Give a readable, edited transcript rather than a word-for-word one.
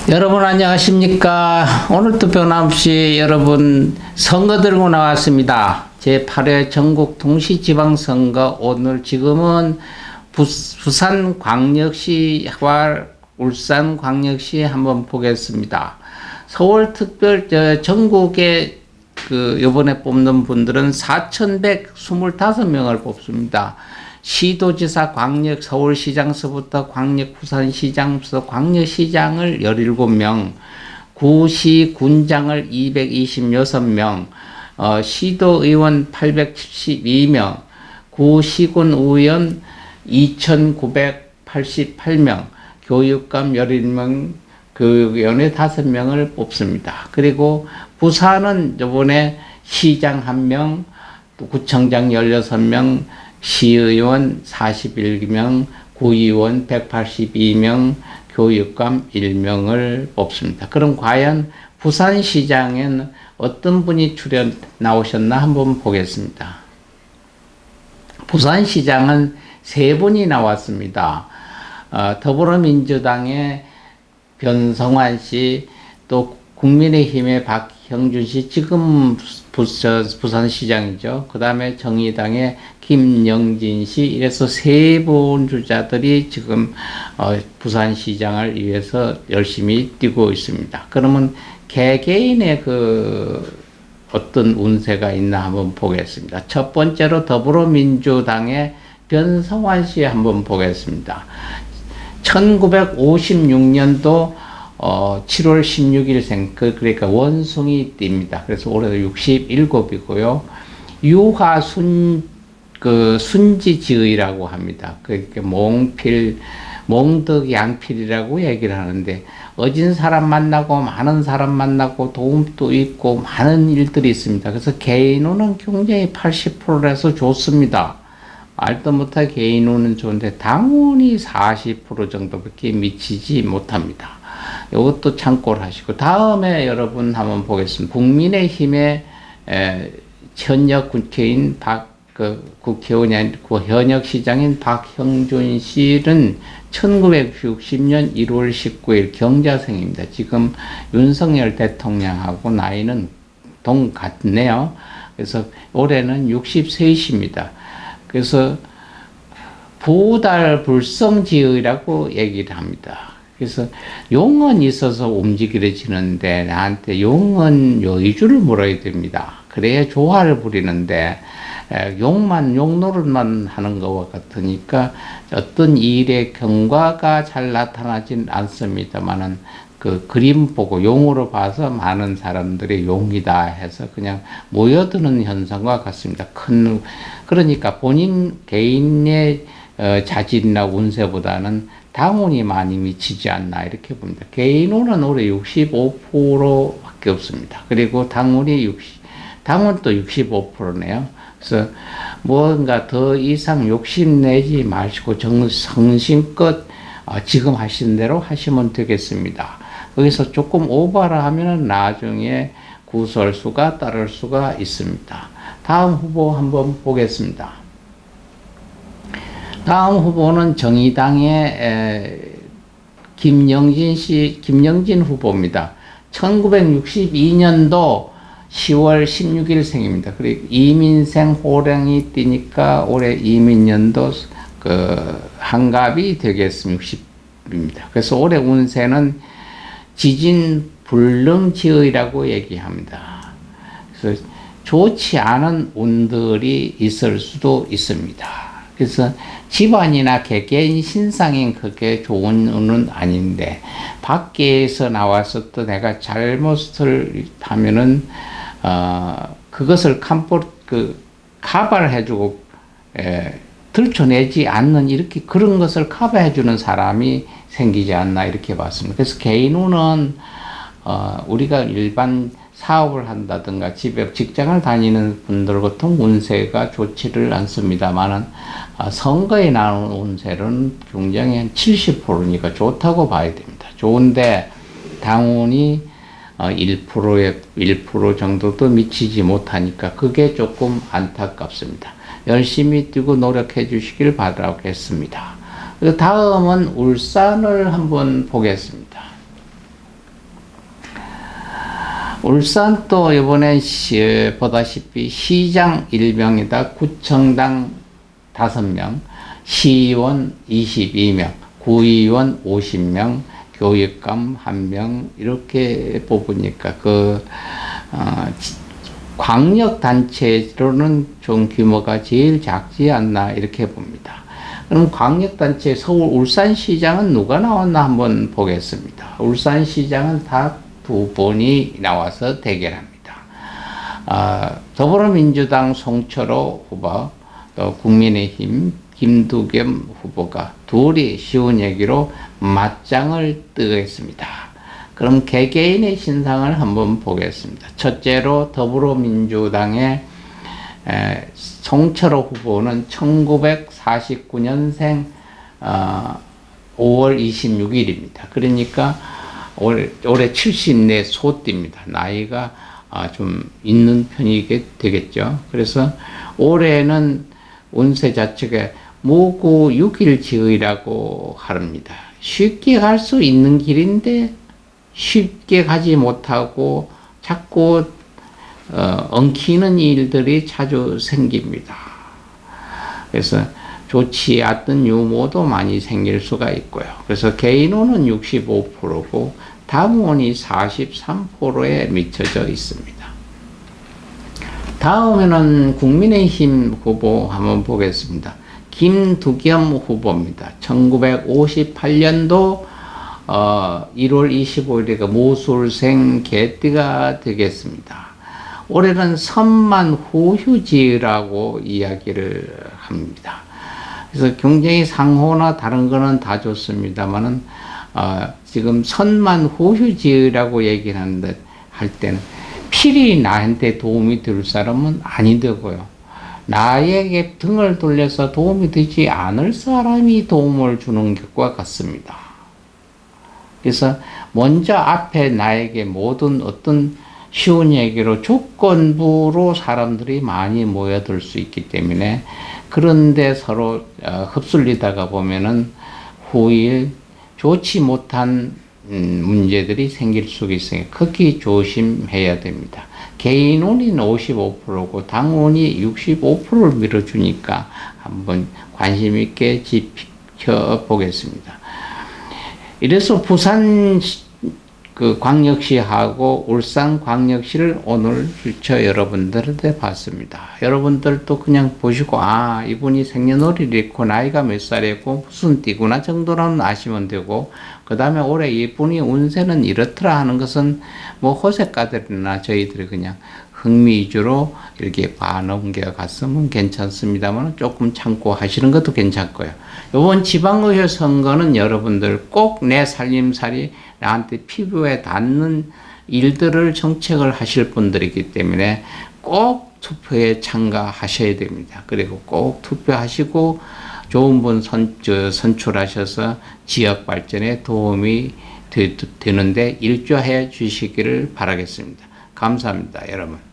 여러분 안녕하십니까? 오늘도 변함없이 여러분 선거 들고 나왔습니다. 제8회 전국 동시지방선거 오늘 지금은 부산광역시와 울산광역시 한번 보겠습니다. 서울특별 전국에 요번에 뽑는 분들은 4,125명을 뽑습니다. 시도지사, 광역, 서울시장서부터 광역, 부산시장부터 광역시장을 17명, 구시, 군장을 226명, 시도의원 872명, 구시군 의원 2,988명, 교육감 11명, 교육위원회 5명을 뽑습니다. 그리고 부산은 이번에 시장 1명, 구청장 16명, 시의원 41명, 구의원 182명, 교육감 1명을 뽑습니다. 그럼 과연 부산시장에는 어떤 분이 나오셨나 한번 보겠습니다. 부산시장은 3분이 나왔습니다. 더불어민주당의 변성환 씨, 또 국민의힘의 박형준 씨, 지금 부산시장이죠. 그 다음에 정의당의 김영진 씨, 이래서 3분 주자들이 지금 부산시장을 위해서 열심히 뛰고 있습니다. 그러면 개개인의 어떤 운세가 있나 한번 보겠습니다. 첫 번째로 더불어민주당의 변성환 씨 한번 보겠습니다. 1956년도 7월 16일생, 그러니까 원숭이 띠입니다. 그래서 올해도 67이고요. 유화 순지지의라고 합니다. 그러니까 몽덕 양필이라고 얘기를 하는데, 어진 사람 만나고, 많은 사람 만나고, 도움도 있고, 많은 일들이 있습니다. 그래서 개인운은 굉장히 80%라서 좋습니다. 말도 못할 개인운은 좋은데, 당운이 40% 정도밖에 미치지 못합니다. 이것도 참고를 하시고, 다음에 여러분 한번 보겠습니다. 국민의힘의 현역 국회의원 국회의원이 아니고 현역 시장인 박형준 씨는 1960년 1월 19일 경자생입니다. 지금 윤석열 대통령하고 나이는 동같네요. 그래서 올해는 63이십니다. 그래서 부달불성지의라고 얘기를 합니다. 그래서 용언이 있어서 움직여지는데 나한테 용언 요의주를 물어야 됩니다. 그래야 조화를 부리는데 욕노릇만 하는 것과 같으니까 어떤 일의 경과가 잘 나타나진 않습니다만은 그 그림 보고 용으로 봐서 많은 사람들이 용이다 해서 그냥 모여드는 현상과 같습니다. 그러니까 본인 개인의 자질이나 운세보다는 당운이 많이 미치지 않나 이렇게 봅니다. 개인운은 올해 65%밖에 없습니다. 그리고 당운도 65%네요. 그래서 뭔가 더 이상 욕심내지 마시고 성심껏 지금 하신 대로 하시면 되겠습니다. 거기서 조금 오버를 하면 나중에 구설수가 따를 수가 있습니다. 다음 후보 한번 보겠습니다. 다음 후보는 정의당의 김영진 후보입니다. 1962년도 10월 16일 생입니다. 그리고 이민생 호랑이 띠니까 올해 이민년도 한갑이 되겠습니다. 60입니다. 그래서 올해 운세는 지진 불능지의라고 얘기합니다. 그래서 좋지 않은 운들이 있을 수도 있습니다. 그래서 집안이나 개개인 신상인 그게 좋은 운은 아닌데, 밖에서 나와서 또 내가 잘못을 하면은 그것을 커버를 해주고 들춰내지 않는 이렇게 그런 것을 커버해주는 사람이 생기지 않나 이렇게 봤습니다. 그래서 개인운은 우리가 일반 사업을 한다든가 집에 직장을 다니는 분들 보통 운세가 좋지를 않습니다만은 선거에 나오는 운세는 굉장히 한 70%니까 좋다고 봐야 됩니다. 좋은데 당운이 1% 정도도 미치지 못하니까 그게 조금 안타깝습니다. 열심히 뛰고 노력해 주시길 바라겠습니다. 다음은 울산을 한번 보겠습니다. 울산도 이번에 보다시피 시장 1명이다. 구청당 5명, 시의원 22명, 구의원 50명, 교육감 1명 이렇게 뽑으니까 광역단체로는 좀 규모가 제일 작지 않나 이렇게 봅니다. 그럼 광역단체 서울 울산시장은 누가 나왔나 한번 보겠습니다. 울산시장은 다 2분이 나와서 대결합니다. 더불어민주당 송철호 후보, 또 국민의힘 김두겸 후보가 둘이 쉬운 얘기로 맞짱을 뜨겠습니다. 그럼 개개인의 신상을 한번 보겠습니다. 첫째로 더불어민주당의 송철호 후보는 1949년생 5월 26일입니다. 그러니까 올해 70내 소띠입니다. 나이가 좀 있는 편이게 되겠죠. 그래서 올해는 운세 자체가 무구 6일지의라고 합니다. 쉽게 갈 수 있는 길인데 쉽게 가지 못하고 자꾸 엉키는 일들이 자주 생깁니다. 그래서 좋지 않던 유모도 많이 생길 수가 있고요. 그래서 개인운은 65%고 다문운이 43%에 미쳐져 있습니다. 다음에는 국민의힘 후보 한번 보겠습니다. 김두겸 후보입니다. 1958년도 1월 25일에 모술생 개띠가 되겠습니다. 올해는 선만 후휴지라고 이야기를 합니다. 그래서 굉장히 상호나 다른 거는 다 좋습니다만은 지금 선만 후휴지라고 얘기를 하는데 할 때는 필히 나한테 도움이 될 사람은 아니 되고요. 나에게 등을 돌려서 도움이 되지 않을 사람이 도움을 주는 것과 같습니다. 그래서 먼저 앞에 나에게 모든 어떤 쉬운 얘기로 조건부로 사람들이 많이 모여들 수 있기 때문에 그런데 서로 흡술리다가 보면은 후일 좋지 못한 문제들이 생길 수 있으니 극히 조심해야 됩니다. 개인 운이 55%고 당 운이 65%를 밀어주니까 한번 관심 있게 지켜보겠습니다. 이래서 부산 광역시하고 울산 광역시를 오늘 저 여러분들한테 봤습니다. 여러분들도 그냥 보시고 이분이 생년월일이 있고 나이가 몇 살이고 무슨 띠구나 정도는 아시면 되고 그 다음에 올해 이분이 운세는 이렇더라 하는 것은 뭐 호색가들이나 저희들이 그냥 흥미 위주로 이렇게 봐넘겨 갔으면 괜찮습니다만 조금 참고 하시는 것도 괜찮고요. 이번 지방의회 선거는 여러분들 꼭 내 살림살이 나한테 피부에 닿는 일들을 정책을 하실 분들이기 때문에 꼭 투표에 참가하셔야 됩니다. 그리고 꼭 투표하시고 좋은 분 선출하셔서 지역 발전에 도움이 되는데 일조해 주시기를 바라겠습니다. 감사합니다, 여러분.